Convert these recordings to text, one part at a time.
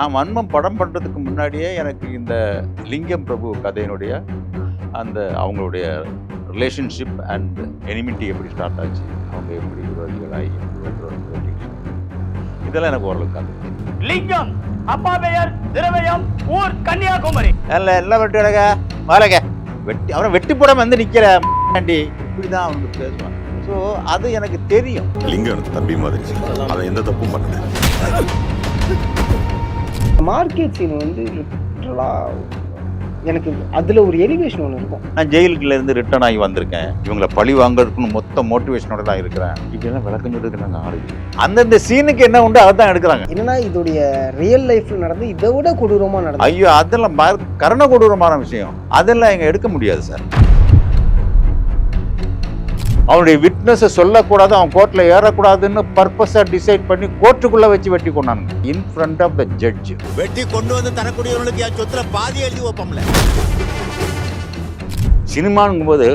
நான் வன்மம் படம் பண்ணுறதுக்கு முன்னாடியே எனக்கு இந்த லிங்கம் பிரபு கதையினுடைய அந்த அவங்களுடைய ரிலேஷன்ஷிப் அண்ட் எனிமிட்டி எப்படி ஸ்டார்ட் ஆச்சு, அவங்க எப்படி விரோதிகளாகி இதெல்லாம் எனக்கு ஓரளவுக்கு அது தெரியும். லிங்கம் அப்பா பெயர் திரவியம், ஊர் கன்னியாகுமரி. எல்லாம் வெட்டி அழக வாழக வெட்டி அவரை வெட்டி போட வந்து நிற்கிற இப்படி தான் அவனுக்கு பேசுவான். ஸோ அது எனக்கு தெரியும். லிங்கம் எனக்கு தம்பி மாதிரி, அதை எந்த தப்பும் பண்ணல. மார்க்கெட் சீன் வந்து எனக்கு அதில் ஒரு எலிவேஷன் ஒன்று இருக்கும். நான் ஜெயிலுக்குலேருந்து ரிட்டர்ன் ஆகி வந்திருக்கேன், இவங்களை பழி வாங்குறதுக்குன்னு மொத்த மோட்டிவேஷனோட தான் இருக்கிறேன். இப்படிலாம் விளக்கம் சொல்றதுக்கு நாங்கள் ஆளு அந்தந்த சீனுக்கு என்ன உண்டு அதை தான் எடுக்கிறாங்க. என்னன்னா இதோடைய ரியல் லைஃப்ல நடந்து இதை விட கொடூரமாக நடந்து, ஐயோ அதெல்லாம் கரண கொடூரமான விஷயம், அதெல்லாம் இங்கே எடுக்க முடியாது சார். அவனுடைய விட்னஸை சொல்லக்கூடாது, அவன் கோர்ட்ல ஏறக்கூடாதுன்னு பர்பஸா டிசைட் பண்ணி கோர்ட்டுக்குள்ள வச்சு வெட்டி கொண்டாங்க in front of the judge. வெட்டி கொண்டு வந்து தரக்கூடியவர்களுக்கு என் சொத்துல பாதி எழுதி வைப்போம்ல. சினிமாங்கும் போது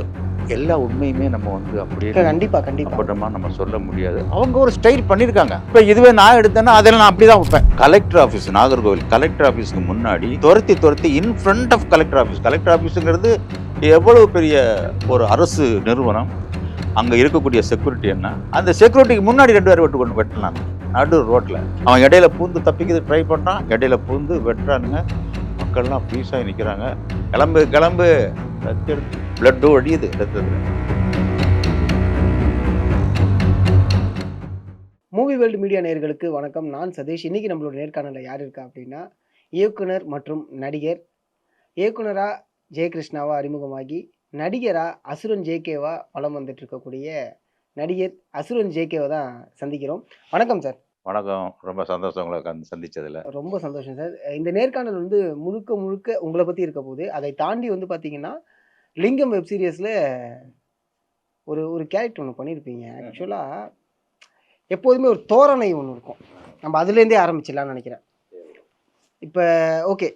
எல்லா உண்மையுமே நம்ம வந்து அப்படியே கண்டிப்பா அப்பட்டமா நம்ம சொல்ல முடியாது. அவங்க ஒரு ஸ்டைல் பண்ணியிருக்காங்க. இப்போ இதுவே நான் எடுத்தேன்னா அதெல்லாம் நான் அப்படிதான் வைப்பேன். கலெக்டர் ஆஃபீஸ், நாகர்கோவில் கலெக்டர் ஆஃபீஸ்க்கு முன்னாடி துரத்தி in front of collector office. Collector ஆஃபீஸுங்கிறது எவ்வளவு பெரிய ஒரு அரசு நிறுவனம். அங்கே இருக்கக்கூடிய செக்யூரிட்டி என்ன, அந்த செக்யூரிட்டிக்கு முன்னாடி 2 பேர் வெட்டினாங்க நடு ரோட்டில். அவன் இடையில பூந்து தப்பிக்கிறது ட்ரை பண்ணுறான், இடையில பூந்து வெட்டுறானுங்க. மக்கள்லாம் பீஸாகி நிற்கிறாங்க. கிளம்பு பிளட்டு ஒடியுது ரத்தத்தில். மூவி வேர்ல்டு மீடியா நேயர்களுக்கு வணக்கம். நான் சதீஷ். இன்னைக்கு நம்மளோட நேர்காணலில் யார் இருக்கா அப்படின்னா, இயக்குனர் மற்றும் நடிகர். இயக்குனரா ஜெயகிருஷ்ணாவா அறிமுகமாகி நடிகரா அசுரன் ஜேகேவா வலம் வந்துட்டு இருக்கக்கூடிய நடிகர் அசுரன் ஜேகேவை தான் சந்திக்கிறோம். வணக்கம் சார். வணக்கம், ரொம்ப சந்தோஷம் உங்களை சந்திச்சதில். ரொம்ப சந்தோஷம் சார். இந்த நேர்காணல் வந்து முழுக்க உங்களை பற்றி இருக்க போகுது. அதை தாண்டி வந்து பார்த்தீங்கன்னா, லிங்கம் வெப் சீரியஸில் ஒரு கேரக்டர் ஒன்று பண்ணியிருப்பீங்க. ஆக்சுவலாக எப்போதுமே ஒரு தோரணை ஒன்று இருக்கும். நம்ம அதுலேருந்தே ஆரம்பிச்சிடலாம்னு நினைக்கிறேன். இப்போ ஓகே,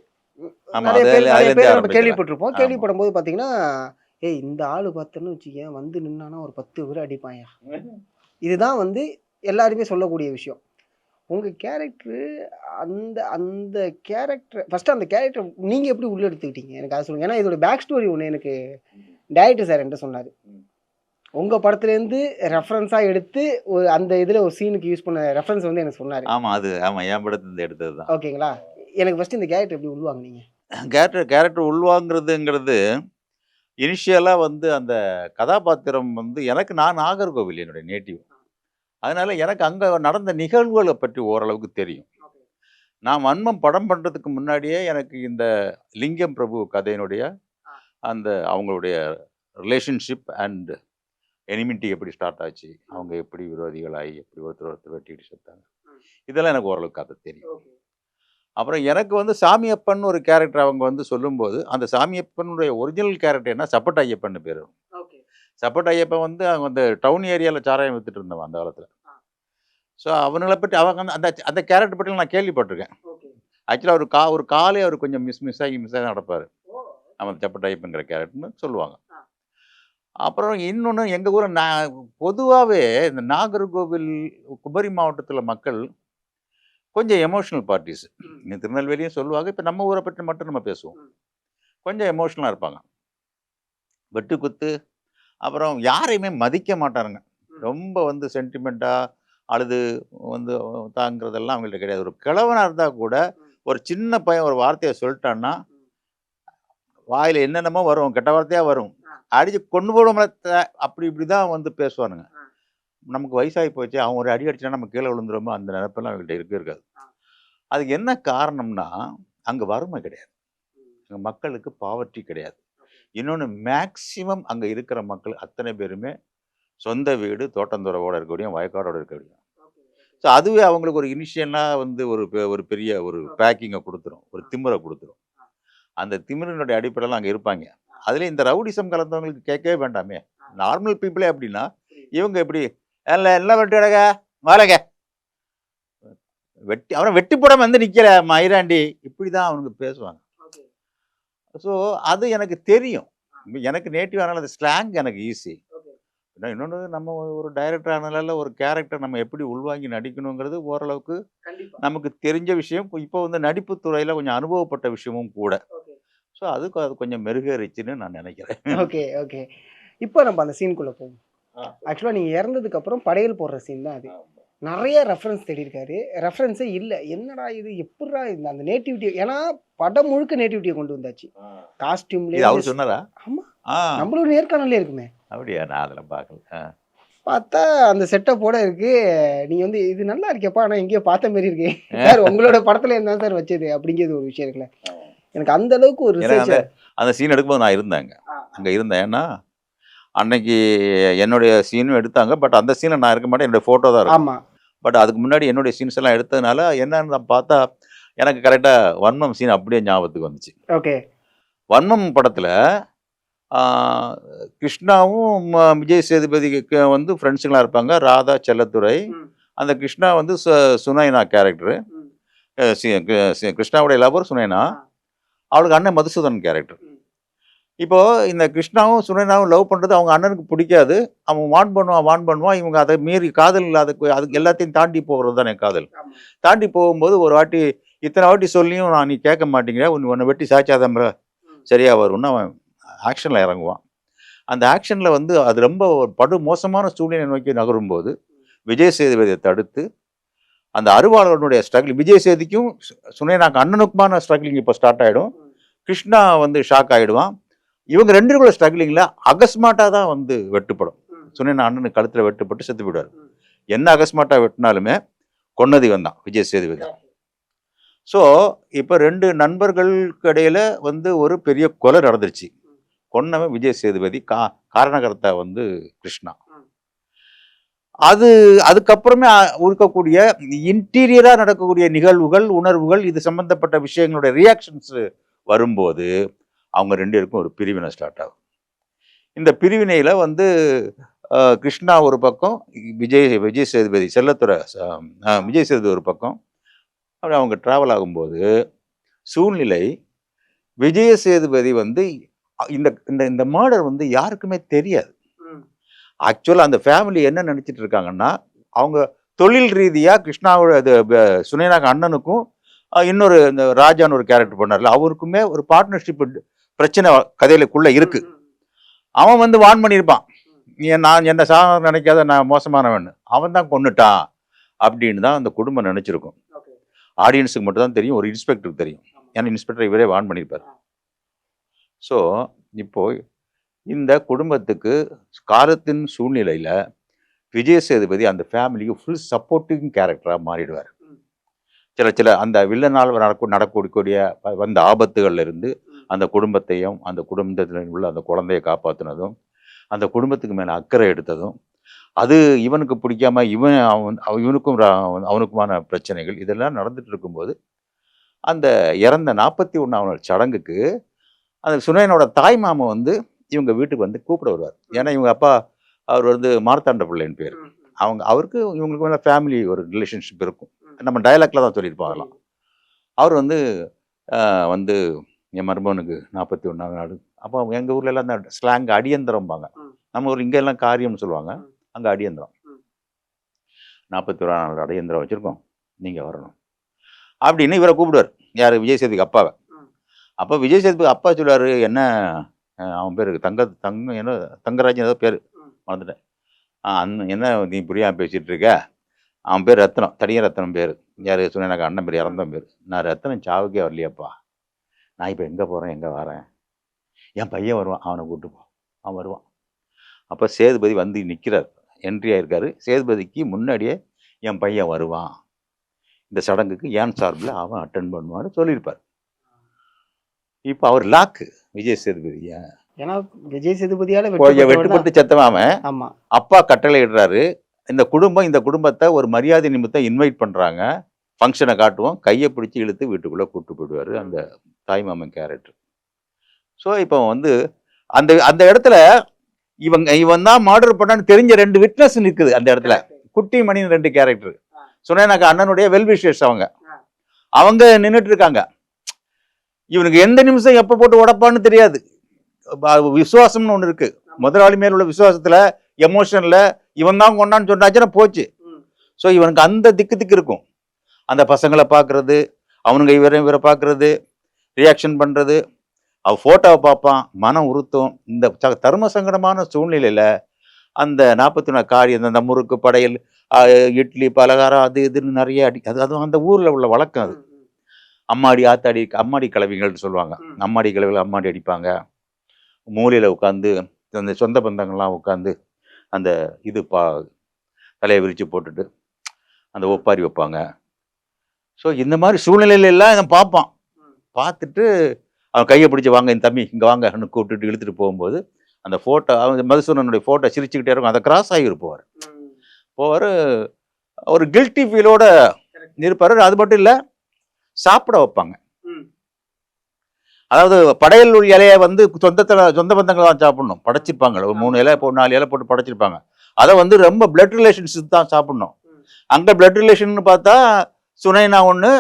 நிறைய பேர் நம்ம கேள்விப்பட்டிருப்போம். கேள்விப்படும் போது பார்த்தீங்கன்னா, இந்த ஆளு பார்த்தோன்னு வச்சுக்கேன், வந்து நின்னானா ஒரு 10 பேர் அடிப்பாயா, இதுதான் வந்து எல்லாருமே சொல்லக்கூடிய விஷயம். உங்கள் கேரக்டரு அந்த கேரக்டர் ஃபஸ்ட்டு, அந்த கேரக்டர் நீங்கள் எப்படி உள்ள எடுத்துக்கிட்டீங்க எனக்கு அதை சொல்லுங்கள். ஏன்னா இதோட பேக் ஸ்டோரி ஒன்று எனக்கு டைரக்டர் சார் என்கிட்ட சொன்னார். உங்கள் படத்துலேருந்து ரெஃபரன்ஸாக எடுத்து அந்த இதில் ஒரு சீனுக்கு யூஸ் பண்ண ரெஃபரன்ஸ் வந்து எனக்கு சொன்னார். ஆமாம் என் படத்துலேருந்து எடுத்தது தான். ஓகேங்களா, எனக்கு ஃபஸ்ட்டு இந்த கேரக்டர் எப்படி உள்வாங்கினீங்க? கேரக்டர் உள்வாங்கிறதுங்கிறது இனிஷியலாக வந்து அந்த கதாபாத்திரம் வந்து நான் நாகர்கோவில் என்னுடைய நேட்டிவ். அதனால எனக்கு அங்கே நடந்த நிகழ்வுகளை பற்றி ஓரளவுக்கு தெரியும். நான் வன்மம் படம் பண்ணுறதுக்கு முன்னாடியே எனக்கு இந்த லிங்கம் பிரபு கதையினுடைய அந்த அவங்களுடைய ரிலேஷன்ஷிப் அண்ட் எனிமிட்டி எப்படி ஸ்டார்ட் ஆச்சு, அவங்க எப்படி விரோதிகளாகி எப்படி ஒருத்தர் வெட்டிட்டு செத்தாங்க, இதெல்லாம் எனக்கு ஓரளவுக்கு கதை தெரியும். அப்புறம் எனக்கு வந்து சாமியப்பன் ஒரு கேரக்டர் அவங்க வந்து சொல்லும்போது, அந்த சாமியப்பனுடைய ஒரிஜினல் கேரக்டர் என்ன, சப்பட்ட ஐயப்பன் பேர். சப்பட்ட ஐயப்பன் வந்து அவங்க அந்த டவுன் ஏரியாவில் சாராயம் வித்துட்டு இருந்தவன் அந்த காலத்தில். ஸோ அவங்களை பற்றி அவங்க அந்த கேரக்டர் பற்றி நான் கேள்விப்பட்டிருக்கேன். ஆக்சுவலாக ஒரு காலே அவர் கொஞ்சம் மிஸ் ஆகி நடப்பார். அவன் சப்பட்ட ஐயப்பன்கிற கேரக்டர்னு சொல்லுவாங்க. அப்புறம் இன்னொன்று, எங்கள் ஊரில் பொதுவாகவே இந்த நாகர்கோவில் குமரி மாவட்டத்தில் மக்கள் கொஞ்சம் எமோஷ்னல் பார்ட்டிஸ். திருநெல்வேலியும் சொல்லுவாங்க. இப்போ நம்ம ஊரை பற்றி மட்டும் நம்ம பேசுவோம். கொஞ்சம் எமோஷ்னலாக இருப்பாங்க. வெட்டு குத்து, அப்புறம் யாரையுமே மதிக்க மாட்டாருங்க. ரொம்ப வந்து சென்டிமெண்ட்டாக அழுது வந்து தாங்கிறதெல்லாம் அவங்கள்ட்ட கிடையாது. ஒரு கிழவனாக இருந்தால் கூட ஒரு சின்ன பையன் ஒரு வார்த்தையை சொல்லிட்டான்னா வாயில் என்னென்னமோ வரும், கெட்ட வார்த்தையாக வரும், அடித்து கொண்டு போடுவோம். அப்படி இப்படி தான் வந்து பேசுவானுங்க. நமக்கு வயசாகி போச்சு, அவன் ஒரு அடி அடிச்சுனா நம்ம கீழே விழுந்துருமோ, அந்த நினைப்பெல்லாம் அவங்கள்ட்ட இருக்காது. அதுக்கு என்ன காரணம்னா, அங்கே வறுமை கிடையாது, அங்கே மக்களுக்கு பாவர்ட்டி கிடையாது. இன்னொன்று, மேக்சிமம் அங்கே இருக்கிற மக்கள் அத்தனை பேருமே சொந்த வீடு தோட்டந்தோரோடு இருக்கக்கூடிய வயக்காடோடு இருக்கக்கூடிய. ஸோ அதுவே அவங்களுக்கு ஒரு இனிஷியலாக வந்து ஒரு பெரிய ஒரு பேக்கிங்கை கொடுத்துரும், ஒரு திமிரை கொடுத்துரும். அந்த திமிரினுடைய அடிப்படையில் அங்கே இருப்பாங்க. அதில் இந்த ரவுடிசம் கலந்தவங்களுக்கு கேட்கவே வேண்டாமே. நார்மல் பீப்புளே அப்படின்னா இவங்க எப்படி எல்லாம் வெட்டி அழக வாழக அவனை வெட்டி போட வந்து நிற்கிற மயிராண்டி, இப்படி தான் அவனுக்கு பேசுவாங்க. ஸோ அது எனக்கு தெரியும். எனக்கு நேட்டிவ், அதனால அந்த ஸ்லாங் எனக்கு ஈஸி. இன்னொன்று நம்ம ஒரு டைரக்டர் ஆனால ஒரு கேரக்டர் நம்ம எப்படி உள்வாங்கி நடிக்கணுங்கிறது ஓரளவுக்கு நமக்கு தெரிஞ்ச விஷயம். இப்போ வந்து நடிப்பு துறையில் கொஞ்சம் அனுபவப்பட்ட விஷயமும் கூட. ஸோ அதுக்கு அது கொஞ்சம் மெருகேறிச்சுன்னு நான் நினைக்கிறேன். Okay okay. இப்போ நம்ம அந்த சீனுக்குள்ளே போவோம். ஆக்சுவலாக நீங்கள் இறந்ததுக்கு அப்புறம் படையல் போடுற சீன் தான் அது. நிறைய ரெஃபரன்ஸ் தேடிருக்காரு. ரெஃபரன்ஸே இல்லை. என்னடா இது, எப்படா இந்த அந்த நேட்டிவிட்டி, ஏன்னா படம் முழுக்க நேட்டிவிட்டியை கொண்டு வந்தாச்சு. இது காஸ்டியூம்லேயே. அவர் சொன்னாரா? ஆமாம், ஆ நம்மளோட நேர்காணலே இருக்குமே. அப்படியா? நான் அதில் பார்க்கல. பார்த்தா அந்த செட்டப்போட இருக்கு. நீங்க வந்து இது நல்லா இருக்கேப்பா, ஆனால் எங்கேயோ பார்த்த மாதிரி இருக்கு சார், உங்களோட படத்துல என்ன சார் வச்சது அப்படிங்கிறது ஒரு விஷயம் இருக்குல்ல. எனக்கு அந்த அளவுக்கு ஒரு அந்த சீன் எடுக்கும்போது நான் இருந்தேங்க, அங்கே இருந்தேன். ஏன்னா அன்னைக்கு என்னுடைய சீனும் எடுத்தாங்க. பட் அந்த சீனில் நான் இருக்க மாட்டேன், என்னுடைய ஃபோட்டோ தான் இருக்கும். ஆமாம். பட் அதுக்கு முன்னாடி என்னுடைய சீன்ஸ் எல்லாம் எடுத்ததுனால என்னன்னு நான் பார்த்தா எனக்கு கரெக்டாக வன்மம் சீன் அப்படியே ஞாபகத்துக்கு வந்துச்சு. ஓகே. வன்மம் படத்தில் கிருஷ்ணாவும் விஜய் சேதுபதிக்கு வந்து ஃப்ரெண்ட்ஸுங்களாக இருப்பாங்க. ராதா, செல்லத்துறை. அந்த கிருஷ்ணா வந்து சுனைனா கேரக்டரு. கிருஷ்ணாவுடைய லவர் சுனைனா, அவளுக்கு அண்ணன் மதுசூதன் கேரக்டர். இப்போது இந்த கிருஷ்ணாவும் சுனைனாவும் லவ் பண்ணுறது அவங்க அண்ணனுக்கு பிடிக்காது. அவன் வான் பண்ணுவான். இவங்க அதை மீறி காதல் இல்லாத அதுக்கு எல்லாத்தையும் தாண்டி போகிறது தானே காதல். தாண்டி போகும்போது ஒரு வாட்டி, இத்தனை வாட்டி சொல்லியும் நீ கேட்க மாட்டேங்கிற, உன்னை வெட்டி சாய்ச்சாதம் சரியாக வரும்னு அவன் ஆக்ஷனில் இறங்குவான். அந்த ஆக்ஷனில் வந்து அது ரொம்ப ஒரு படு மோசமான சூழ்நிலை நோக்கி நகரும்போது விஜய் சேதுபதியை தடுத்து அந்த அருவாளனுடைய ஸ்ட்ரகிள், விஜய் சேதுக்கும் சுனைனாக்கு அண்ணனுக்குமான ஸ்ட்ரகிளிங் இப்போ ஸ்டார்ட் ஆகிடும். கிருஷ்ணா வந்து ஷாக் ஆகிடுவான். இவங்க ரெண்டு பேரும் ஸ்ட்ரகிளிங்கில் அகஸ்மாட்டாக தான் வந்து வெட்டுப்படும். சுனைனா அண்ணனுக்கு கழுத்தில் வெட்டுப்பட்டு செத்து போயிடுவார். என்ன அகஸ்மாட்டாக வெட்டினாலுமே கொன்னது இவன் தான், விஜய் சேதுபதி தான். ஸோ இப்போ ரெண்டு நண்பர்களுக்கு இடையில வந்து ஒரு பெரிய கொலை நடந்துருச்சு. கொன்னவன் விஜய் சேதுபதி, காரணகர்த்தா வந்து கிருஷ்ணா. அதுக்கப்புறமே இருக்கக்கூடிய இன்டீரியராக நடக்கக்கூடிய நிகழ்வுகள், உணர்வுகள், இது சம்பந்தப்பட்ட விஷயங்களுடைய ரியாக்ஷன்ஸ் வரும்போது அவங்க ரெண்டு பேருக்கும் ஒரு பிரிவினை ஸ்டார்ட் ஆகும். இந்த பிரிவினையில் வந்து கிருஷ்ணா ஒரு பக்கம், விஜய் சேதுபதி செல்லத்துறை விஜய் சேதுபதி ஒரு பக்கம். அப்படி அவங்க ட்ராவல் ஆகும்போது சூழ்நிலை, விஜய சேதுபதி வந்து இந்த இந்த மர்டர் வந்து யாருக்குமே தெரியாது. ஆக்சுவலாக அந்த ஃபேமிலி என்ன நினச்சிட்டு இருக்காங்கன்னா, அவங்க தொழில் ரீதியாக கிருஷ்ணாவோட சுனைனாக்கு அண்ணனுக்கும் இன்னொரு இந்த ராஜான்னு ஒரு கேரக்டர் பண்ணார்ல, அவருக்குமே ஒரு பார்ட்னர்ஷிப் பிரச்சனை கதையிலுக்குள்ளே இருக்குது. அவன் வந்து வான் பண்ணியிருப்பான், நான் என்ன சாதாரண நினைக்காத, நான் மோசமானவன், அவன் தான் கொன்னுட்டான் அப்படின்னு தான் அந்த குடும்பம் நினச்சிருக்கும். ஆடியன்ஸுக்கு மட்டும் தான் தெரியும், ஒரு இன்ஸ்பெக்டருக்கு தெரியும். ஏன்னா இன்ஸ்பெக்டர் இவரே வான் பண்ணியிருப்பார். ஸோ இப்போது இந்த குடும்பத்துக்கு காலத்தின் சூழ்நிலையில் விஜய் சேதுபதி அந்த ஃபேமிலிக்கு ஃபுல் சப்போர்ட்டிங் கேரக்டராக மாறிடுவார். சில அந்த வில்லனால் நடக்கக்கூடிய வந்த ஆபத்துகள்ல இருந்து அந்த குடும்பத்தையும், அந்த குடும்பத்தில் உள்ள அந்த குழந்தையை காப்பாற்றினதும், அந்த குடும்பத்துக்கு மேலே அக்கறை எடுத்ததும், அது இவனுக்கு பிடிக்காம இவனுக்கும் அவனுக்குமான பிரச்சனைகள் இதெல்லாம் நடந்துட்டு இருக்கும்போது அந்த இறந்த 41ஆவது சடங்குக்கு அந்த சுனையனோட தாய் மாமன் வந்து இவங்க வீட்டுக்கு வந்து கூப்பிட வருவார். ஏன்னா இவங்க அப்பா அவர் வந்து மார்த்தாண்ட பிள்ளைன்னு பேர். அவருக்கு இவங்களுக்கு மேலே ஃபேமிலி ஒரு ரிலேஷன்ஷிப் இருக்கும். நம்ம டயலாக்ல தான் சொல்லியிருப்பாங்களாம். அவர் வந்து வந்து என் மருமகனுக்கு 41ஆவது நாள். அப்போ எங்கள் ஊர்ல எல்லாம் அந்த ஸ்லாங் அடியந்திரம்பாங்க. நம்ம ஊர் இங்கே எல்லாம் காரியம்னு சொல்லுவாங்க, அங்கே அடியந்திரம். 41ஆவது நாள் அடியந்திரம் வச்சுருக்கோம், நீங்கள் வரணும் அப்படின்னு இவரை கூப்பிடுவார். யார்? விஜய் சேதுக்கு அப்பாவை. அப்போ விஜய் சேதுக்கு அப்பா சொல்லுவார், என்ன அவன் பேர் என்ன தங்கராஜன் ஏதோ பேர் மறந்துட்டேன். என்ன நீ புரியாமல் பேசிகிட்டு இருக்க? அவன் பேர் ரத்னம், தனியாக ரத்னம் பேர். யார்? சொன்னேன் அண்ணன் பேர், இறந்தவன் பேர். நான் ரத்னம் சாவுக்கே வரலையாப்பா, நான் இப்போ எங்கே போகிறேன், எங்கே வரேன், என் பையன் வருவான், அவனை கூப்பிட்டு போ, அவன் வருவான். அப்போ சேதுபதி வந்து நிற்கிறார், என்ட்ரி ஆகிருக்காரு. சேதுபதிக்கு முன்னாடியே என் பையன் வருவான், இந்த சடங்குக்கு ஏன் சார்பில் அவன் அட்டன் பண்ணுவான்னு சொல்லியிருப்பார். இப்போ அவர் லாக்கு விஜய் சேதுபதி. ஏன்னா விஜய் சேதுபதியால வெட்டுப்பட்டு செத்தவன். ஆமா, அப்பா கட்டளை இடுறாரு. இந்த குடும்பத்தை ஒரு மரியாதை நிமித்தம் இன்வைட் பண்ணுறாங்க. ஃபங்க்ஷனை காட்டுவோம், கையை பிடிச்சி இழுத்து வீட்டுக்குள்ளே கூப்பிட்டு போயிடுவார் அந்த தாய்மாமன் கேரக்டர். ஸோ இப்போ வந்து அந்த அந்த இடத்துல இவன் தான் மர்டர் பண்ணான்னு தெரிஞ்ச 2 விட்னஸ் நிற்குது அந்த இடத்துல. குட்டி மணின்னு 2 கேரக்டர். சொன்னேனாக்கா அண்ணனுடைய வெல்விஷர்ஸ் அவங்க நின்றுட்டு இருக்காங்க. இவனுக்கு எந்த நிமிஷம் எப்போ போட்டு உடப்பான்னு தெரியாது. விசுவாசம்னு ஒன்று இருக்கு. முதலாளி மேல் உள்ள விசுவாசத்தில் எமோஷனில் இவன் தான் கொண்டான்னு சொன்னாச்சுன்னா போச்சு. ஸோ இவனுக்கு அந்த திக்கு இருக்கும். அந்த பசங்களை பார்க்குறது, அவனுங்க இவரை பார்க்குறது, ரியாக்ஷன் பண்ணுறது, அவன் ஃபோட்டோவை பார்ப்பான், மனம் உறுத்தும். இந்த தர்ம சங்கடமான சூழ்நிலையில் அந்த 41 காரியம், அந்த முறுக்கு படையல், இட்லி பலகாரம், அது இதுன்னு நிறைய அதுவும் அந்த ஊரில் உள்ள வழக்கம். அது அம்மாடி ஆத்தாடி அம்மாடி கிளவிகள்னு சொல்லுவாங்க. அம்மாடி கிளவிகள் அம்மாடி அடிப்பாங்க. மூலையில் உட்காந்து அந்த சொந்த பந்தங்கள்லாம் உட்காந்து அந்த இது தலையை விரித்து போட்டுட்டு அந்த ஒப்பாரி வைப்பாங்க. ஸோ இந்த மாதிரி சூழ்நிலையில எல்லாம் இவன் பார்ப்பான். பார்த்துட்டு அவன் கையை பிடிச்சி வாங்க இந்த தம்பி இங்கே வாங்கன்னு கூப்பிட்டுட்டு இழுத்துட்டு போகும்போது அந்த ஃபோட்டோ, அவன் மதுசூதனனுடைய ஃபோட்டோ சிரிச்சுக்கிட்டே இருக்கும். அதை கிராஸ் ஆகி போவார். ஒரு கில்ட்டி ஃபீலோட இருப்பார். அது மட்டும் இல்லை, சாப்பிட வைப்பாங்க. அதாவது படையல் இலையை வந்து சொந்த பந்தங்கள் தான் சாப்பிடணும். படைச்சிருப்பாங்க, ஒரு 3 இலை 4 இலை போட்டு படைச்சிருப்பாங்க. அதை வந்து ரொம்ப பிளட் ரிலேஷன்ஸ் தான் சாப்பிடணும். அங்கே பிளட் ரிலேஷன் பார்த்தா சுனைனா ஒன்று,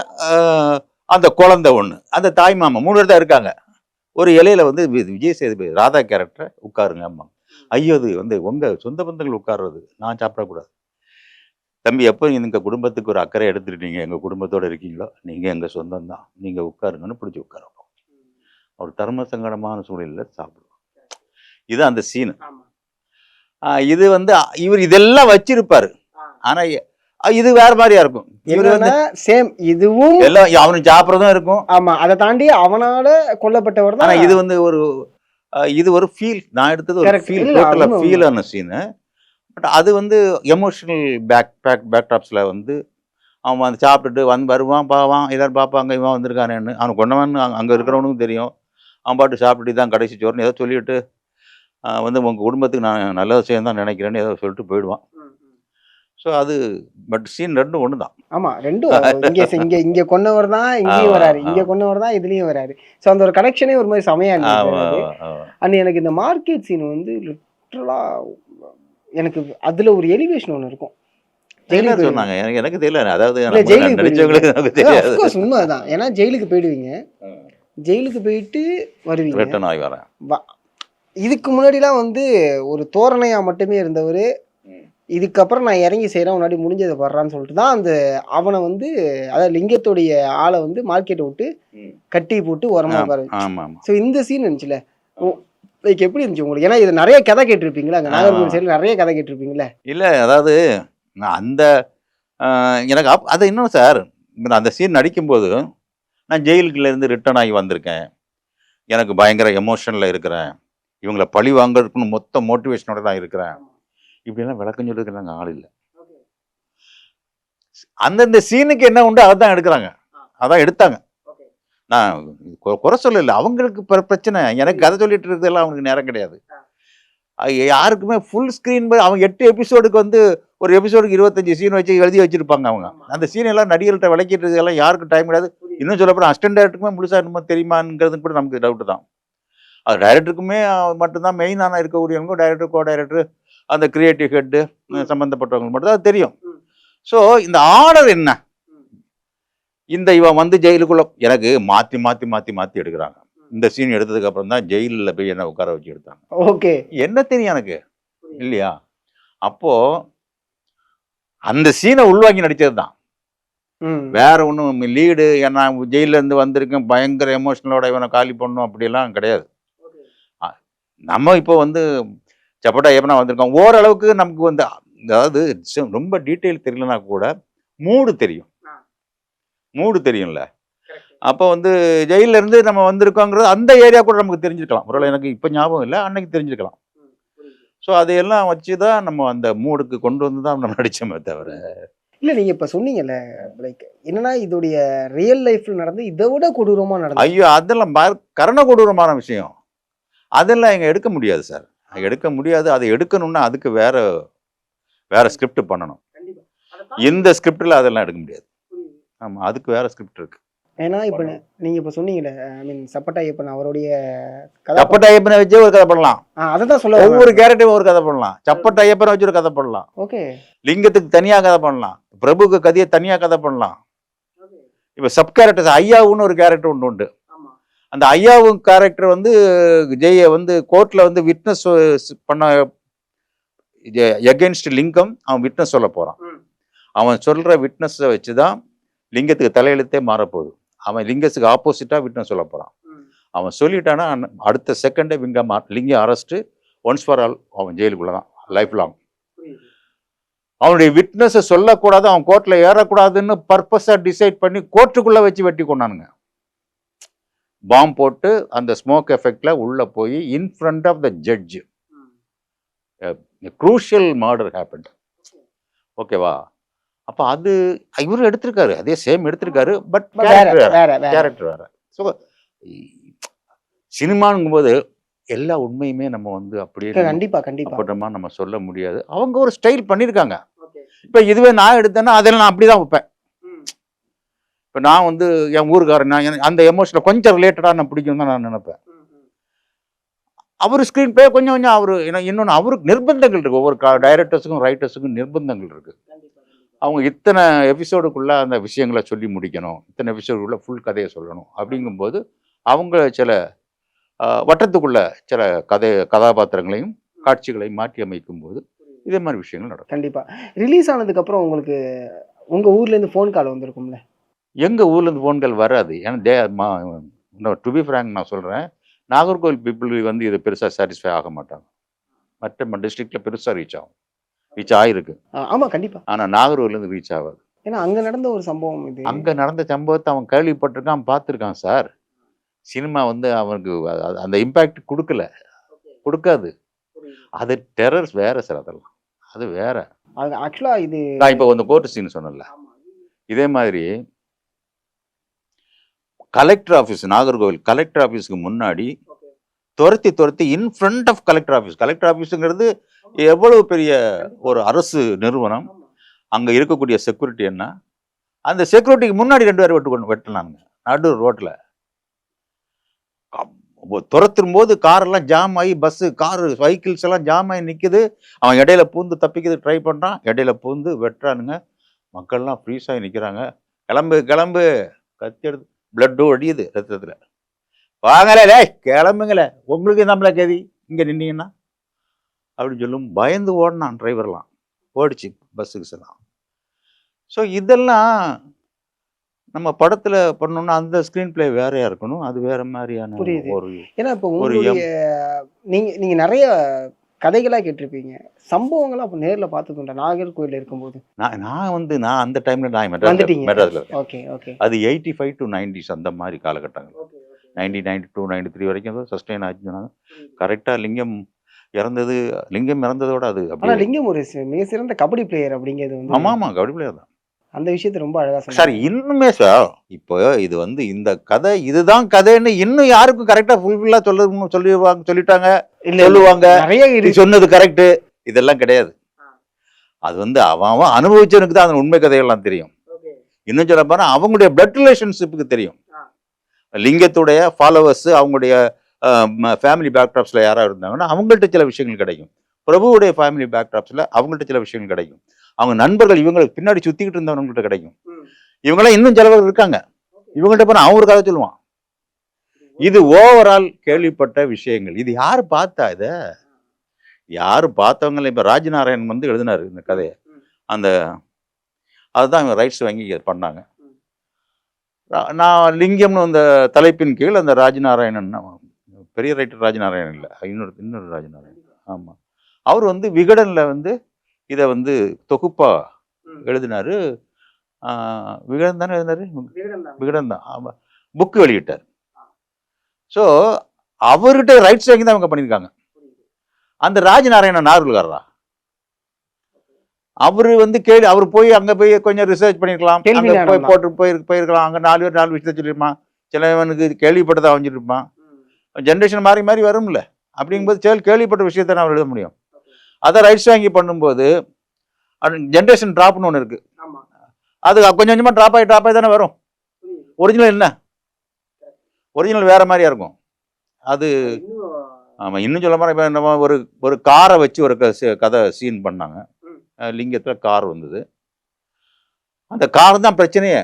அந்த குழந்தை ஒன்று, அந்த தாய் மாமா 3 பேர் தான் இருக்காங்க. ஒரு இலையில வந்து விஜய் சேதுபதி ராதா கேரக்டர் உட்காருங்க அம்மா. ஐயோ அது வந்து உங்கள் சொந்த பந்தங்கள் உட்கார்றது, நான் சாப்பிடக்கூடாது. தம்பி எப்போ எங்கள் குடும்பத்துக்கு ஒரு அக்கறை எடுத்துட்டீங்க, எங்கள் குடும்பத்தோடு இருக்கீங்களோ நீங்கள் எங்கள் சொந்தம் தான், நீங்கள் உட்காருங்கன்னு பிடிச்சி உட்காருவோம். ஒரு தர்ம சங்கடமான சூழ்நிலையில் சாப்பிடுவோம். இது அந்த சீனு. இது வந்து இவர் இதெல்லாம் வச்சிருப்பாரு. ஆனா இது வேற மாதிரியா இருக்கும். இவர் வந்து சேம் இதுவும் எல்லாம் அவனுக்கு சாப்பிட்றதும் இருக்கும். ஆமா, அதை தாண்டி அவனால கொல்லப்பட்டவர் தான். ஆனா இது வந்து இது ஒரு ஃபீல். நான் எடுத்தது ஒரு ஃபீல், டோட்டலாக ஃபீலான சீனு. பட் அது வந்து எமோஷனல் பேக்டாப்ஸில் வந்து அவன் வந்து சாப்பிட்டுட்டு வருவான், பாவான், எல்லாரும் பார்ப்பாங்க இவன் வந்திருக்கானேன்னு. அவன் கொண்டவன் அங்கே இருக்கிறவனுக்கும் தெரியும். அவன் பாட்டு சாப்பிட்டுட்டு தான் கடைசி சோறுன்னு ஏதோ சொல்லிவிட்டு வந்து உங்கள் குடும்பத்துக்கு நான் நல்ல விஷயம் தான் நினைக்கிறேன்னு ஏதோ சொல்லிட்டு போயிடுவான். ஸோ அது பட் சீன் ரெண்டும் ஒன்று தான். ஆமாம், ரெண்டும் இங்கே கொண்டவர் தான் இங்கேயும் வராரு, இங்கே கொண்டவர் தான் இதுலேயும் வராரு. ஸோ அந்த ஒரு கனெக்ஷனே ஒரு மாதிரி செமையா இருந்தது. அண்ட் எனக்கு இந்த மார்க்கெட் சீன் வந்து லிட்டரலாக எனக்கு அதில் ஒரு எலிவேஷன் ஒன்று இருக்கும். சொன்னாங்க எனக்கு தெரியல. அதாவது உண்மைதான். ஏன்னா ஜெயிலுக்கு போயிடுவீங்க, ஜெயிலுக்கு போயிட்டு வருவீங்க, ரிட்டர்ன் ஆகி வரேன். இதுக்கு முன்னாடிலாம் வந்து ஒரு தோரணையா மட்டுமே இருந்தவர், இதுக்கப்புறம் நான் இறங்கி செய்கிறேன் முன்னாடி முடிஞ்சதை வர்றான்னு சொல்லிட்டு தான் அந்த அவனை வந்து, அதாவது லிங்கத்துடைய ஆளை வந்து மார்க்கெட்டை விட்டு கட்டி போட்டு உரமா பாரு. ஸோ இந்த சீன் இருந்துச்சுல, லைக் எப்படி இருந்துச்சு உங்களுக்கு? ஏன்னா இது நிறைய கதை கேட்டிருப்பீங்களா, அங்கே நாகர்கோவில் சைடில் நிறைய கதை கேட்டிருப்பீங்களா? இல்லை, அதாவது அந்த எனக்கு அது இன்னும் சார், அந்த சீன் நடிக்கும்போது நான் ஜெயிலுக்குலேருந்து ரிட்டர்ன் ஆகி வந்திருக்கேன், எனக்கு பயங்கர எமோஷனில் இருக்கிறேன், இவங்களை பழி வாங்கறதுக்குன்னு மொத்த மோட்டிவேஷனோட தான் இருக்கிறேன், இப்படிலாம் விளக்கம் சொல்றதுக்கு நாங்கள் ஆள் இல்லை. அந்தந்த சீனுக்கு என்ன உண்டு அதான் எடுக்கிறாங்க, அதான் எடுத்தாங்க. நான் குறை சொல்லலை, அவங்களுக்கு பிரச்சனை. எனக்கு கதை சொல்லிட்டு இருக்கிறதெல்லாம் அவனுக்கு நேரம் கிடையாது. யாருக்குமே ஃபுல் ஸ்க்ரீன் அவங்க 8 எபிசோடுக்கு வந்து ஒரு எபிசோடுக்கு 25 சீன் வச்சு எழுதி வச்சிருப்பாங்க. அவங்க அந்த சீன் எல்லாம் நடிகர்கிட்ட விளக்கிட்டு எல்லாம் யாருக்கும் டைம் கிடையாது. இன்னும் சொல்லப்போனால் அசிஸ்டன்ட் டைரக்டருக்குமே முழுசாக என்னமோ தெரியுமாங்கிறது கூட நமக்கு டவுட்டு தான். அது டைரக்டருக்குமே மட்டும்தான் மெயினான இருக்கக்கூடியவங்க, டைரக்டர், கோ டைரக்டர், அந்த கிரியேட்டிவ் ஹெட்டு சம்மந்தப்பட்டவங்க மட்டும் தான் தெரியும். ஸோ இந்த ஆர்டர் என்ன, இந்த இவன் வந்து ஜெயிலுக்குள்ள எனக்கு மாற்றி மாற்றி மாற்றி மாற்றி எடுக்கிறாங்க. இந்த சீன் எடுத்ததுக்கு அப்புறம் தான் ஜெயிலில் போய் என்ன உட்கார வச்சு எடுத்தாங்க. ஓகே, என்ன தெரியும் எனக்கு இல்லையா? அப்போ அந்த சீனை உள்வாங்கி நடிச்சது தான், வேற ஒன்றும் லீடு. ஏன்னா ஜெயில இருந்து வந்திருக்கேன், பயங்கர எமோஷனலோட இவனை காலி பண்ணணும் அப்படிலாம் கிடையாது. நம்ம இப்போ வந்து சப்போட்டா எப்பனா வந்திருக்கோம், ஓரளவுக்கு நமக்கு வந்து அதாவது ரொம்ப டீட்டெயில் தெரியலனா கூட மூடு தெரியும், மூடு தெரியும்ல. அப்போ வந்து ஜெயில இருந்து நம்ம வந்திருக்கோங்கிறது அந்த ஏரியா கூட நமக்கு தெரிஞ்சுக்கலாம். ஒருவேளை எனக்கு இப்போ ஞாபகம் இல்லை, அன்னைக்கு தெரிஞ்சுக்கலாம். ஸோ அதையெல்லாம் வச்சு தான் நம்ம அந்த மூடுக்கு கொண்டு வந்து தான் நம்ம நடிச்சோமே தவிர. இல்லை, நீங்கள் இப்போ சொன்னீங்கல்ல, லைக் என்னன்னா இதோடைய ரியல் லைஃப்பில் நடந்து இதை விட கொடூரமாக நடந்து, ஐயோ அதெல்லாம் கரண கொடூரமான விஷயம். அதெல்லாம் இங்கே எடுக்க முடியாது சார், எடுக்க முடியாது. அதை எடுக்கணும்னா அதுக்கு வேற ஸ்கிரிப்ட் பண்ணணும். இந்த ஸ்கிரிப்டில் அதெல்லாம் எடுக்க முடியாது. ஆமாம், அதுக்கு வேற ஸ்கிரிப்ட் இருக்கு. ஏன்னா இப்போ நீங்கள் இப்போ சொன்னீங்களே, ஐ மீன் சப்பட்டா ஐயப்பன் அவருடைய சப்பட்டா ஐயப்பனை வச்சே ஒரு கதை பண்ணலாம். அதை தான் சொல்ல, ஒவ்வொரு கேரக்டரும் ஒரு கதை பண்ணலாம். சப்பட்டா ஐயப்பனை வச்சு ஒரு கதை பண்ணலாம். ஓகே, லிங்கத்துக்கு தனியாக கதை பண்ணலாம், பிரபுக்கு கதையை தனியாக கதை பண்ணலாம். இப்போ சப் கேரக்டர்ஸ் ஐயாவுன்னு ஒரு கேரக்டர் ஒன்று உண்டு. அந்த ஐயாவு கேரக்டர் வந்து ஜெய வந்து கோர்ட்டில் வந்து விட்னஸ் பண்ண எகென்ஸ்ட் லிங்கம் அவன் விட்னஸ் சொல்ல போகிறான். அவன் சொல்கிற விட்னஸை வச்சு தான் லிங்கத்துக்கு தலையெழுத்தே மாறப்போகுது. அவன் லிங்கத்துக்கு ஆப்போசிட்டாக விட்னஸ் சொல்ல போகிறான். அவன் சொல்லிட்டானா அடுத்த செகண்டே லிங்கம் அரெஸ்ட்டு, ஒன்ஸ் ஃபார் ஆல் அவன் ஜெயிலுக்குள்ள தான் லைஃப் லாங். அவனுடைய விட்னஸை சொல்லக்கூடாது, அவன் கோர்ட்டில் ஏறக்கூடாதுன்னு பர்பஸாக டிசைட் பண்ணி கோர்ட்டுக்குள்ளே வச்சு வெட்டி கொண்டானுங்க. பாம்பு போட்டு அந்த ஸ்மோக் எஃபெக்டில் உள்ளே போய் in front of the judge crucial murder happened. ஓகேவா? அப்போ அது இவரும் எடுத்திருக்காரு, அதே சேம் எடுத்திருக்காரு, பட் கேரக்டர் வேற. ஸோ சினிமாங்கும்போது எல்லா உண்மையுமே நம்ம வந்து அப்படியே கண்டிப்பா கண்டிப்பா அப்பட்டமா நம்ம சொல்ல முடியாது. அவங்க ஒரு ஸ்டைல் பண்ணியிருக்காங்க. இப்போ இதுவே நான் எடுத்தேன்னா அதில் நான் அப்படி தான் வைப்பேன். இப்போ நான் வந்து என் ஊருக்காரன், நான் அந்த எமோஷனில் கொஞ்சம் ரிலேட்டடாக நான் பிடிக்கும் தான் நான் நினைப்பேன். அவர் ஸ்க்ரீன் பிளே கொஞ்சம் கொஞ்சம் அவர் இன்னொன்று அவருக்கு நிர்பந்தங்கள் இருக்குது. ஒவ்வொரு டைரக்டர்ஸுக்கும் ரைட்டர்ஸுக்கும் நிர்பந்தங்கள் இருக்குது. அவங்க இத்தனை எபிசோடுக்குள்ளே அந்த விஷயங்களை சொல்லி முடிக்கணும், இத்தனை எபிசோடுக்குள்ளே ஃபுல் கதையை சொல்லணும். அப்படிங்கும்போது அவங்க சில வட்டத்துக்குள்ள சில கதாபாத்திரங்களையும் காட்சிகளையும் மாற்றி அமைக்கும் போது இதே மாதிரி விஷயங்கள் நடக்கும். கண்டிப்பா. ரிலீஸ் ஆனதுக்கப்புறம் உங்களுக்கு உங்க ஊர்லேருந்து ஃபோன் கால் வந்திருக்கும்ல? எங்கள் ஊர்லேருந்து ஃபோன் கால் வராது. ஏன்னா டு பி ஃப்ராங்க் நான் சொல்கிறேன், நாகர்கோவில் பீப்புள் வந்து இது பெருசாக சாட்டிஸ்ஃபை ஆக மாட்டாங்க. மற்ற டிஸ்ட்ரிக்டில் பெருசாக ரீச் ஆகிருக்கு. ஆமாம் கண்டிப்பாக. ஆனால் நாகர்கோவிலேருந்து ரீச் ஆகாது. ஏன்னா அங்கே நடந்த ஒரு சம்பவம் இது. அங்கே நடந்த சம்பவத்தை அவன் கேள்விப்பட்டிருக்கான், பார்த்துருக்கான் சார். சினிமா வந்து அவனுக்கு அந்த இம்பேக்ட் கொடுக்காது. அது டெரர்ஸ் வேற சார், அதெல்லாம் அது வேற. ஆக்சுவலாக இது நான் இப்போ வந்து கோர்ட் சீன் சொன்னல, இதே மாதிரி கலெக்டர் ஆஃபீஸ், நாகர்கோவில் கலெக்டர் ஆஃபீஸுக்கு முன்னாடி துரத்தி in front of collector office. Collector ஆஃபீஸுங்கிறது எவ்வளவு பெரிய ஒரு அரசு நிறுவனம். அங்கே இருக்கக்கூடிய செக்யூரிட்டி என்ன, அந்த செக்யூரிட்டிக்கு முன்னாடி 2 பேர் வெட்டினாங்க நடு ரோட்டில். துரத்தும் போது காரெல்லாம் ஜாம் ஆகி, பஸ்ஸு காரு சைக்கிள்ஸ் எல்லாம் ஜாம் ஆகி நிற்குது. அவன் இடையில பூந்து தப்பிக்கிறது ட்ரை பண்ணுறான், இடையில பூந்து வெட்டுறானுங்க. மக்கள்லாம் ஃப்ரீஸ் ஆகி நிற்கிறாங்க. கிளம்பு கத்தி எடுத்து பிளட்டும் ஒடியுது ரத்தத்தில். வாங்கலே கிளம்புங்களே, உங்களுக்கு நம்மள கதி இங்கே நின்னீங்கன்னா அப்படின்னு சொல்லும். பயந்து ஓடினான் டிரைவர்லாம், ஓடிச்சு பஸ்ஸுக்கு எல்லாம். ஸோ இதெல்லாம் நம்ம படத்துல பண்ணோம்னா அந்த ஸ்கிரீன் பிளே வேறையா இருக்கணும், அது வேற மாதிரியான ஒரு. ஏன்னா இப்போ நீங்க நிறைய கதைகளா கேட்டிருப்பீங்க, சம்பவங்களா அப்போ நேரில் பார்த்ததுண்டா நாகர்கோவில் இருக்கும்போது? நான் அந்த டைம்ல நான் மெட்ராஸ்ல. Okay okay. அது 85 to 90s அந்த மாதிரி காலகட்டங்கள். 92 93 வரைக்கும் சஸ்டெயின் ஆச்சுன்னா கரெக்டா லிங்கம் இறந்ததோட அது. லிங்கம் ஒரு மிக சிறந்த கபடி பிளேயர் அப்படிங்கிறது வந்து. ஆமா கபடி பிளேயர் தான். அந்த விஷயத்தை ரொம்ப அழகா சொன்னாங்க சார். இன்னுமே சார் இப்போ இது வந்து இந்த கதை இதுதான் கதைன்னு இன்னும் யாருக்கும் கரெக்டா ஃபுல்ஃபில்லா சொல்லிட்டாங்க சொல்லுவாங்க, சொன்னது கரெக்ட், இதெல்லாம் கிடையாது. அது வந்து அவன் அனுபவிச்சவனுக்கு தான் அந்த உண்மை கதைகள்லாம் தெரியும். இன்னும் சொல்ல போனா அவங்களுடைய பிளட் ரிலேஷன்ஷிப்புக்கு தெரியும். லிங்கத்துடைய ஃபாலோவர்ஸ், அவங்களுடைய ஃபேமிலி பேக்ட்ராப்ஸ்ல யாராவது இருந்தாங்கன்னா அவங்கள்ட்ட சில விஷயங்கள் கிடைக்கும். பிரபுவுடைய ஃபேமிலி பேக்ட்ராப்ஸ்ல அவங்கள்ட்ட சில விஷயங்கள் கிடைக்கும். அவங்க நண்பர்கள் இவங்களுக்கு பின்னாடி சுத்திக்கிட்டு இருந்தவங்கள்ட்ட கிடைக்கும். இவங்கெல்லாம் இன்னும் சிலவர்கள் இருக்காங்க, இவங்கள்ட்ட போனா அவன் ஒரு கதை சொல்லுவான். இது ஓவரால் கேள்விப்பட்ட விஷயங்கள். இது யாரு பார்த்தா? இதை யாரு பார்த்தவங்க? இப்ப ராஜநாராயணன் வந்து எழுதினாரு இந்த கதையை. அதுதான் இவங்க ரைட்ஸ் வாங்கி பண்ணாங்க. நான் லிங்கம்னு அந்த தலைப்பின் கீழ் அந்த ராஜநாராயணன், பெரிய ரைட்டர் ராஜநாராயணன் இல்லை, இன்னொரு ராஜநாராயணன். ஆமா, அவர் வந்து விகடன்ல வந்து இதை வந்து தொகுப்பா எழுதினாரு. விகடன் தானே எழுதினாரு, விகடன் தான். ஆமா, புக்கு வெளியிட்டார். ஸோ அவர்கிட்ட ரைட்ஸ் வாங்கி தான் அவங்க பண்ணியிருக்காங்க. அந்த ராஜநாராயணன் நார்வல்காரரா, அவரு வந்து அவர் போய் அங்கே போய் கொஞ்சம் ரிசர்ச் பண்ணியிருக்கலாம், அங்கே போயிருக்கலாம். அங்கே 4 பேர் 4 விஷயத்த சொல்லியிருப்பான். சிலவனுக்கு கேள்விப்பட்டதை அவஞ்சிருப்பான். ஜென்ரேஷன் மாறி வரும்ல. அப்படிங்கும்போது கேள்விப்பட்ட விஷயத்த நான் எழுத முடியும். அதை ரைட்ஸ் வாங்கி பண்ணும்போது ஜென்ரேஷன் ட்ராப்னு ஒன்று இருக்கு. அது கொஞ்சம் கொஞ்சமாக ட்ராப் ஆகி தானே வரும். ஒரிஜினல் என்ன, ஒரிஜினல் வேற மாதிரியா இருக்கும் அது. ஆமாம், இன்னும் சொல்ல மாதிரி இப்போ நம்ம ஒரு காரை வச்சு ஒரு கதை சீன் பண்ணாங்க. லிங்கத்தில் கார் வந்தது. அந்த கார் தான் பிரச்சனையே.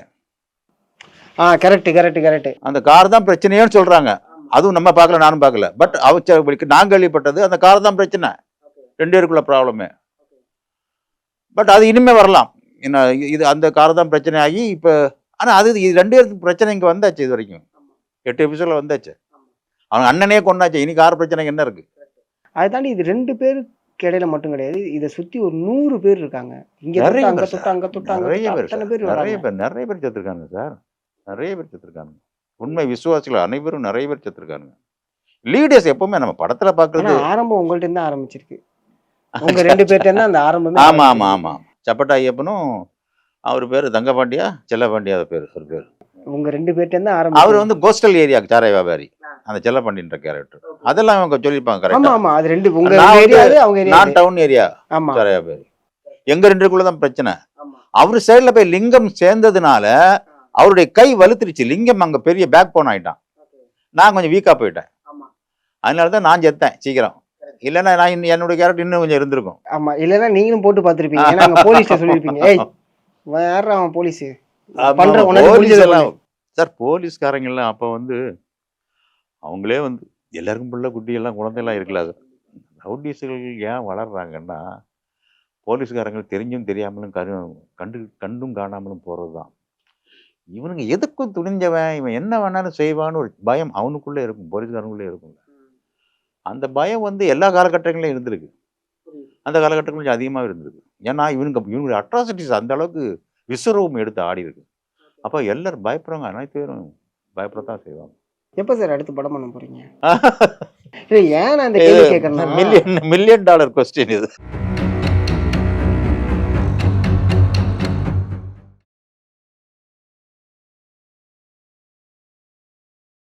கரெக்ட். அந்த கார் தான் பிரச்சனையேன்னு சொல்றாங்க. அதுவும் நம்ம பார்க்கல, நானும் பார்க்கல. பட் நான் கேள்விப்பட்டது அந்த கார் தான் பிரச்சனை, 2 பேருக்குள்ள ப்ராப்ளமே. பட் அது இனிமே வரலாம். என்ன இது அந்த கார் தான் பிரச்சனை ஆகி இப்போ ஆனால் இது 2 பேருக்கு பிரச்சனை இங்கே வந்தாச்சு. இது வரைக்கும் 8 எபிசோடில் வந்தாச்சு. அவங்க அண்ணனே கொண்டாச்சு. இனி கார் பிரச்சனை என்ன இருக்கு? அதை தாண்டி இது 2 பேருக்கு இடையில மட்டும் கிடையாது, இதை சுத்தி ஒரு 100 பேர் இருக்காங்க. இங்க நிறைய அங்க பேர் தொட்டு சார். அங்க தொட்டு அங்க நிறைய தொட்டு பேர் அத்தனை சார். பேர் நிறைய வராங்க. பேர் நிறைய பேர் செத்துருக்காங்க சார். நிறைய பேர் செத்துருக்காங்க. உண்மை விசுவாசிகள் அனைவரும் நிறைய பேர் செத்துருக்காங்க. லீடர்ஸ் எப்பவுமே நம்ம படத்துல ஆனா பாக்குறது. ஆரம்பம் உங்கள்ட்ட இருந்து ஆரம்பிச்சிருக்கு. உங்க 2 பேர்ட்ட இருந்து அந்த ஆரம்பமே ஆமா ஆமா ஆரம்பிச்சிருக்கு. ஆமா. சப்பட்டா ஐயப்பனும் அவர் பேரு தங்கபாண்டியா செல்லப்பாண்டியா பேர் ஒரு பேர். உங்க 2 பேர்ட்ட இருந்து அவர் ஆரம்பிச்சு. வந்து கோஸ்டல் ஏரியாக்கு சாராய வியாபாரி. அந்த செல்லப்பாண்டின்ற கேரக்டர் அதெல்லாம் அவங்க சொல்லியிருப்பாங்க ஆமா கரெக்டா. ஆமா, அது 2 உங்க நான் வந்து ஏரியா அவங்க ஏரியா. நான் டவுன் ஏரியா ஆமா சாராய வியாபாரி. எங்க 2 பேருக்குள்ள தான் பிரச்சனை. ஆமா. அவரு சைடுல போய் லிங்கம் சேர்ந்ததுனால அவருடைய கை வலுத்துருச்சு. லிங்கம் அங்க பெரிய பேக் போன் ஆயிட்டான். நான் கொஞ்சம் வீக்கா போயிட்டேன். ஆமா. அதனாலதான் நான் செத்தேன் சீக்கிரம். இல்லைன்னா நான் என்னுடைய கேரக்டர் இன்னும் கொஞ்சம் இருந்திருக்கும். ஆமா, இல்லன்னா நீங்களும் போட்டு பார்த்திருப்பீங்க. ஏன்னா அங்க போலீஸ்ல சொல்லிருப்பீங்க, ஏய் யாரா அவன் போலீஸ் பண்ற உனக்கு போலீஸ் புரிஞ்சது எல்லாம் சார் போலீஸ்காரங்க எல்லாம் அப்ப வந்து அவங்களே வந்து எல்லாருக்கும் பிள்ளை குட்டி எல்லாம் குழந்தையெல்லாம் இருக்கலாம் சார். ரவுடிஸ்கள் ஏன் வளர்றாங்கன்னா போலீஸ்காரங்க தெரிஞ்சும் தெரியாமலும் கண்டும் காணாமலும் போறதுதான். இவனுங்க எதுக்கும் துணிஞ்சவன், இவன் என்ன வேணாலும் செய்வான்னு ஒரு பயம் அவனுக்குள்ளே இருக்கும், போலீஸ்காரங்களுக்குள்ளே இருக்கும். அந்த பயம் வந்து எல்லா காலகட்டங்களிலும் இருந்திருக்கு. அந்த காலகட்டங்களும் கொஞ்சம் அதிகமாக இருந்திருக்கு. ஏன்னா இவனுடைய அட்ராசிட்டிஸ் அந்த அளவுக்கு விஸ்வரூபம் எடுத்து ஆடி இருக்கு. அப்போ எல்லாரும் பயப்படுறாங்க, அனைத்து பேரும் பயப்படத்தான் செய்வாங்க. எப்ப சார் அடுத்து படம் பண்ண போறீங்க? இல்ல ஏன் நான் இந்த கேள்வி கேட்கறேன்னா மில்லியன் $1 கொஸ்டின் இது.